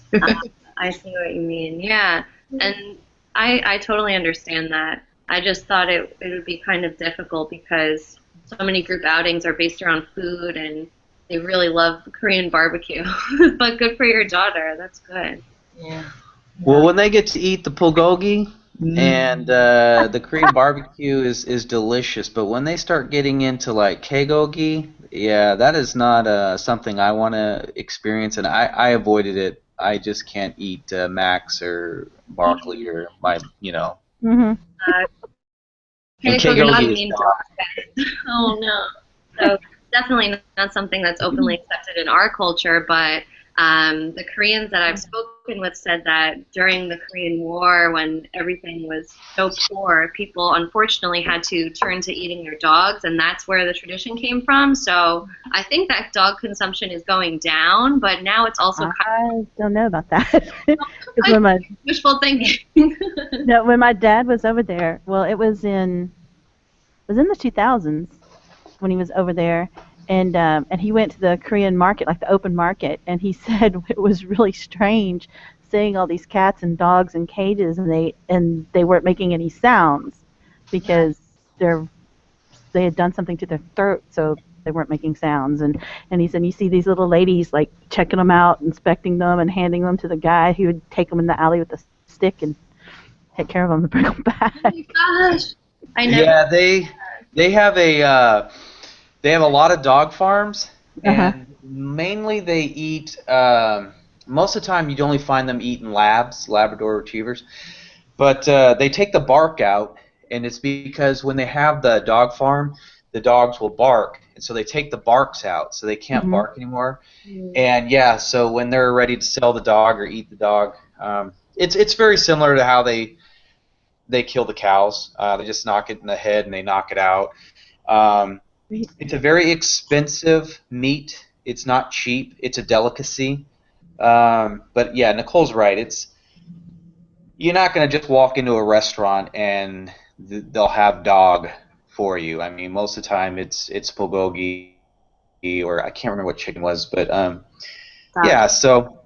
I see what you mean. Yeah, and I totally understand that. I just thought it would be kind of difficult because so many group outings are based around food and they really love Korean barbecue. But good for your daughter. That's good. Yeah. Well, when they get to eat the bulgogi and the Korean barbecue is delicious, but when they start getting into like kegogi, yeah, that is not something I want to experience, and I avoided it. I just can't eat Max or Barkley or Mm-hmm. And Okay, so you're not kegogi is mean not. to us. Oh no. So definitely not something that's openly accepted in our culture, but The Koreans that I've spoken with said that during the Korean War, when everything was so poor, people unfortunately had to turn to eating their dogs, and that's where the tradition came from. So I think that dog consumption is going down, but now it's also I don't know about that. Because wishful thinking. no, when my dad was over there, well, it was in the 2000s when he was over there, and he went to the Korean market, like the open market, and he said it was really strange seeing all these cats and dogs in cages, and they weren't making any sounds because they had done something to their throat, so they weren't making sounds. And he said you see these little ladies like checking them out, inspecting them, and handing them to the guy who would take them in the alley with a stick and take care of them and bring them back. Oh my gosh! I know. Yeah, they have a lot of dog farms, and mainly they eat. Most of the time, you'd only find them eating Labrador Retrievers, but they take the bark out, and it's because when they have the dog farm, the dogs will bark, and so they take the barks out, so they can't bark anymore. And yeah, so when they're ready to sell the dog or eat the dog, it's very similar to how they kill the cows. They just knock it in the head and they knock it out. It's a very expensive meat. It's not cheap. It's a delicacy. But yeah, Nicole's right. You're not going to just walk into a restaurant and they'll have dog for you. I mean, most of the time it's bulgogi, or I can't remember what chicken was, but yeah. So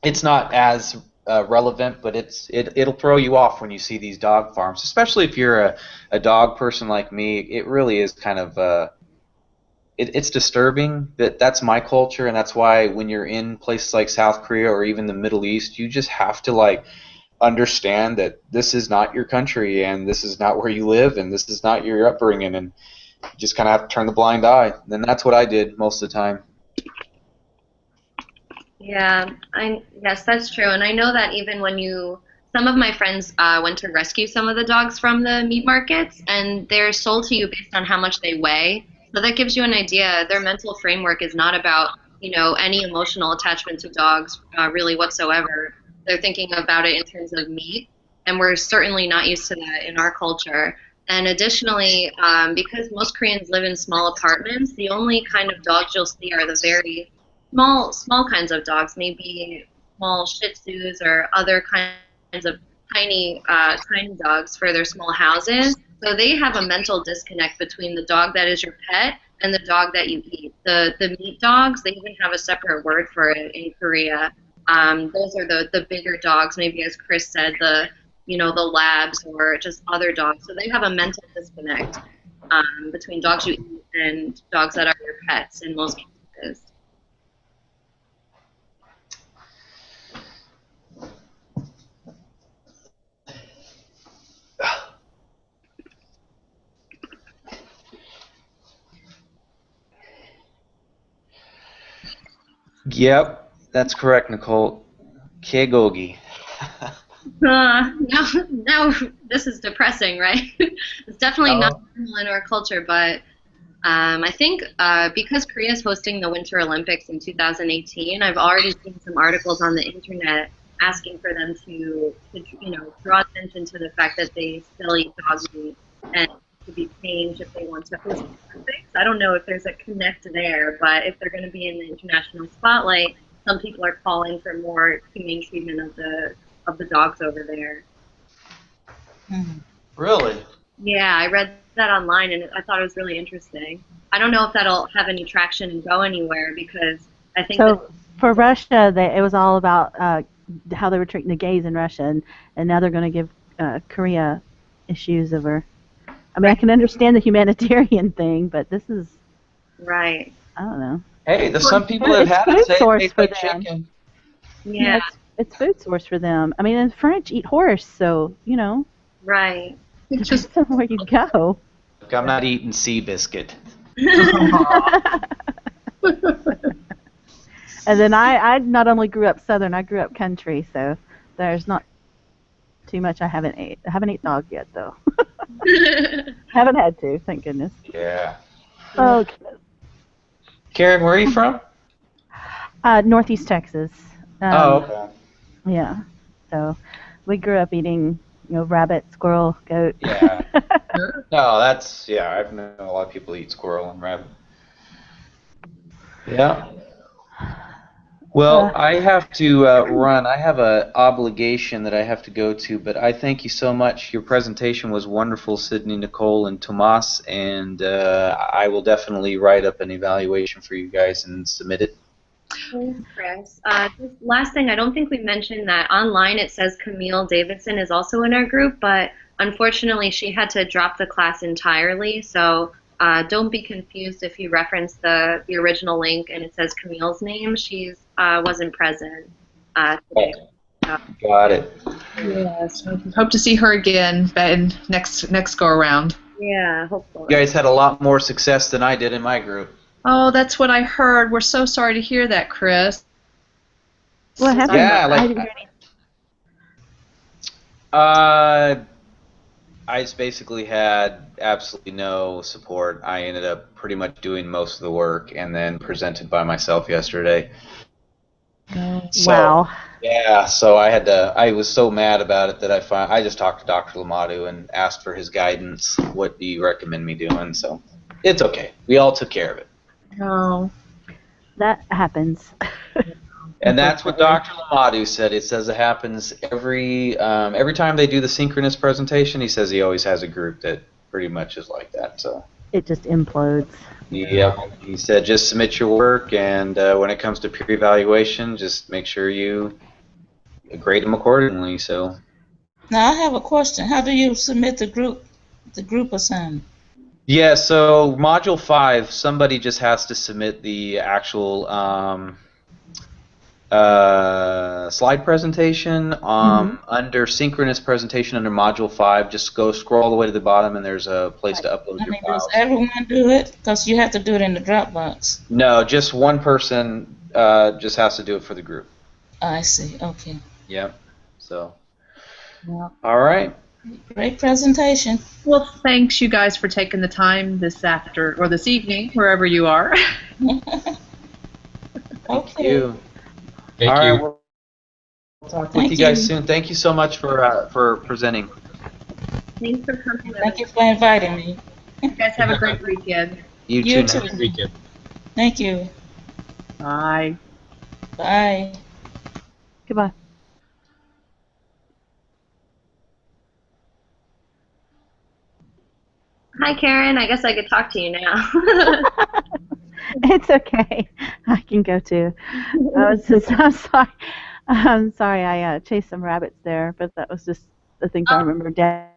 it's not as relevant, but it'll throw you off when you see these dog farms, especially if you're a dog person like me. It really is kind of it's disturbing that's my culture, and that's why when you're in places like South Korea or even the Middle East, you just have to like understand that this is not your country, and this is not where you live, and this is not your upbringing, and you just kind of have to turn the blind eye. And that's what I did most of the time. Yeah, yes, that's true. And I know that even when some of my friends went to rescue some of the dogs from the meat markets, and they're sold to you based on how much they weigh. So that gives you an idea. Their mental framework is not about, any emotional attachment to dogs really whatsoever. They're thinking about it in terms of meat, and we're certainly not used to that in our culture. And additionally, because most Koreans live in small apartments, the only kind of dogs you'll see are the very small kinds of dogs, maybe small Shih Tzus or other kinds of tiny dogs for their small houses. So they have a mental disconnect between the dog that is your pet and the dog that you eat. The meat dogs, they even have a separate word for it in Korea. Those are the bigger dogs, maybe as Chris said, the labs or just other dogs. So they have a mental disconnect between dogs you eat and dogs that are your pets in most cases. Yep, that's correct, Nicole. Kegogi. Now this is depressing, right? It's definitely not normal in our culture, but I think because Korea is hosting the Winter Olympics in 2018, I've already seen some articles on the internet asking for them to draw attention to the fact that they still eat dog meat and to be changed if they want to host the Olympics. I don't know if there's a connect there, but if they're going to be in the international spotlight, some people are calling for more humane treatment of the dogs over there. Really? Yeah, I read that online and I thought it was really interesting. I don't know if that'll have any traction and go anywhere because I think so. For Russia, it was all about how they were treating the gays in Russia, and now they're going to give Korea issues over. I mean, I can understand the humanitarian thing, but this is right. I don't know. Hey, there's some people that have had it say it tastes like chicken. Yeah, it's food source for them. I mean, and French eat horse, so Right. It's just somewhere you go. Look, I'm not eating Seabiscuit. And then I not only grew up Southern, I grew up country, so there's not too much I haven't ate. I haven't eaten dog yet, though. Haven't had to, thank goodness. Yeah. Oh, goodness. Karen, where are you from? Northeast Texas. Oh, okay. Yeah. So we grew up eating, rabbit, squirrel, goat. Yeah. No, that's yeah. I've known a lot of people eat squirrel and rabbit. Yeah. Well, I have to run. I have an obligation that I have to go to, but I thank you so much. Your presentation was wonderful, Sydney, Nicole, and Tomas, and I will definitely write up an evaluation for you guys and submit it. Thanks, Chris. Just last thing, I don't think we mentioned that online it says Camille Davidson is also in our group, but unfortunately she had to drop the class entirely, so don't be confused if you reference the original link and it says Camille's name. She wasn't present today. Got it. Yes. Hope to see her again next go around. Yeah, hopefully. You guys had a lot more success than I did in my group. Oh, that's what I heard. We're so sorry to hear that, Chris. What happened? Yeah, I didn't hear anything. I just basically had absolutely no support. I ended up pretty much doing most of the work and then presented by myself yesterday. So, Wow. yeah, so I was so mad about it that I just talked to Dr. Lamadu and asked for his guidance. What do you recommend me doing? So, it's okay. We all took care of it. Oh. That happens. And that's what Dr. Lamadu said. It says it happens every time they do the synchronous presentation. He says he always has a group that pretty much is like that. So It just implodes. yeah, he said just submit your work, and when it comes to peer evaluation, just make sure you grade them accordingly. So Now I have a question. How do you submit the group assignment? yeah, so module 5, somebody just has to submit the actual slide presentation. Under synchronous presentation under module 5, just scroll all the way to the bottom, and there's a place to upload your files. Does everyone do it? Because you have to do it in the Dropbox. No, just one person just has to do it for the group. I see. Okay. Yep. So. Well, All right. great presentation. Well, thanks you guys for taking the time this evening, wherever you are. Thank you. Thank All you. right, we'll talk with you guys soon. Thank you so much for presenting. Thanks for coming. Thank you for inviting me. You guys have a great weekend. You You too. too. Good weekend. Thank you. Bye. Bye. Goodbye. Hi, Karen. I guess I could talk to you now. It's okay. I can go too. I'm sorry. I'm sorry. I chased some rabbits there, but that was just the things I remember. Dad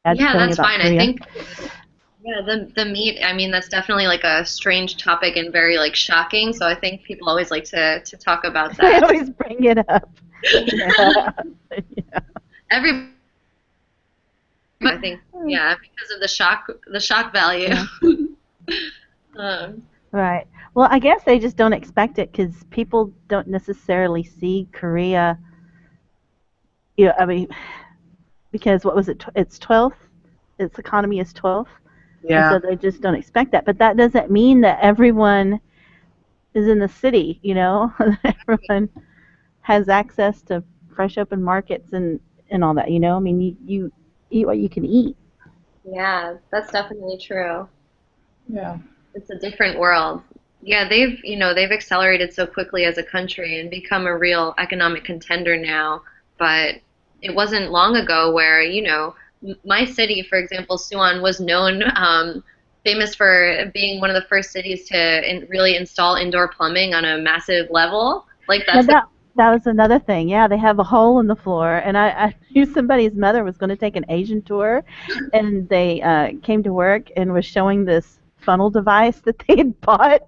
Yeah, telling that's about fine. Korea. I think the meat. I mean, that's definitely like a strange topic and very like shocking. So I think people always like to talk about I that. always bring it up. Yeah. Yeah. Every I think because of the shock value. Right. Well, I guess they just don't expect it because people don't necessarily see Korea. I mean, because what was it? It's 12th. Its economy is 12th. Yeah. And so they just don't expect that. But that doesn't mean that everyone is in the city. Everyone has access to fresh open markets and all that. I mean, you eat what you can eat. Yeah, that's definitely true. Yeah. It's a different world. Yeah, they've accelerated so quickly as a country and become a real economic contender now. But it wasn't long ago where, my city, for example, Suwon, was known, famous for being one of the first cities to really install indoor plumbing on a massive level. Like that's That was another thing. Yeah, they have a hole in the floor, and I knew somebody's mother was going to take an Asian tour, and they came to work and was showing this funnel device that they had bought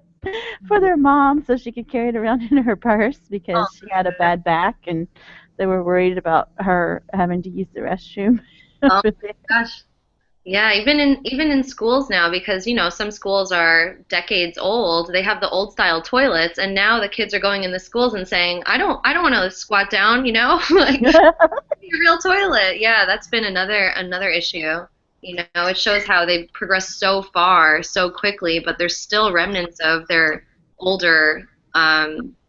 for their mom so she could carry it around in her purse because she had a bad back, and they were worried about her having to use the restroom. Oh my gosh. Yeah, even in schools now, because some schools are decades old. They have the old style toilets, and now the kids are going in the schools and saying, I don't want to squat down, like a real toilet. Yeah, that's been another issue. It shows how they've progressed so far so quickly, but there's still remnants of their older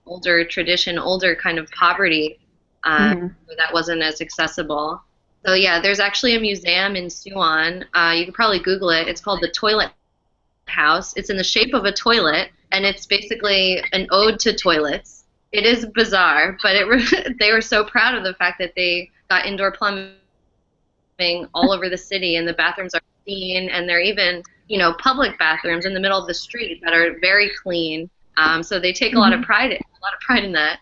older tradition, older kind of poverty Mhm. that wasn't as accessible. So yeah, there's actually a museum in Suwon. You could probably Google it. It's called the Toilet House. It's in the shape of a toilet, and it's basically an ode to toilets. It is bizarre, but they were so proud of the fact that they got indoor plumbing all over the city, and the bathrooms are clean, and they're even, public bathrooms in the middle of the street that are very clean. So they take a lot of pride in that.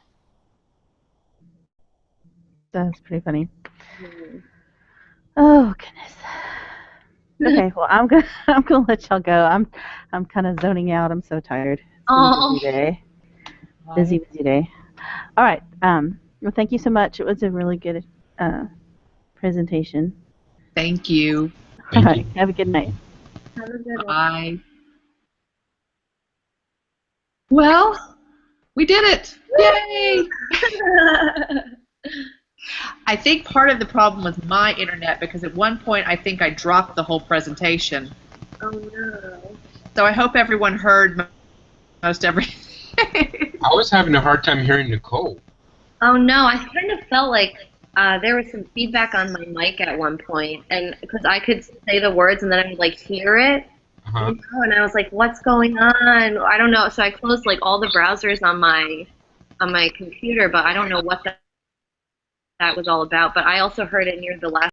That's pretty funny. Mhm. Oh goodness. Okay, well I'm gonna let y'all go. I'm kind of zoning out. I'm so tired. It's been a Oh, busy day. Busy day. All right. Well, thank you so much. It was a really good presentation. Thank you. All Thank you. right. Have a good night. Have a good one. Bye. Well, we did it. Yay! I think part of the problem was my internet because at one point I think I dropped the whole presentation. Oh no. So I hope everyone heard most everything. I was having a hard time hearing Nicole. Oh no, I kind of felt like there was some feedback on my mic at one point, and because I could say the words and then I would like hear it, Uh-huh. and I was like, "What's going on?" I don't know. So I closed like all the browsers on my computer, but I don't know what that was all about. But I also heard it near the last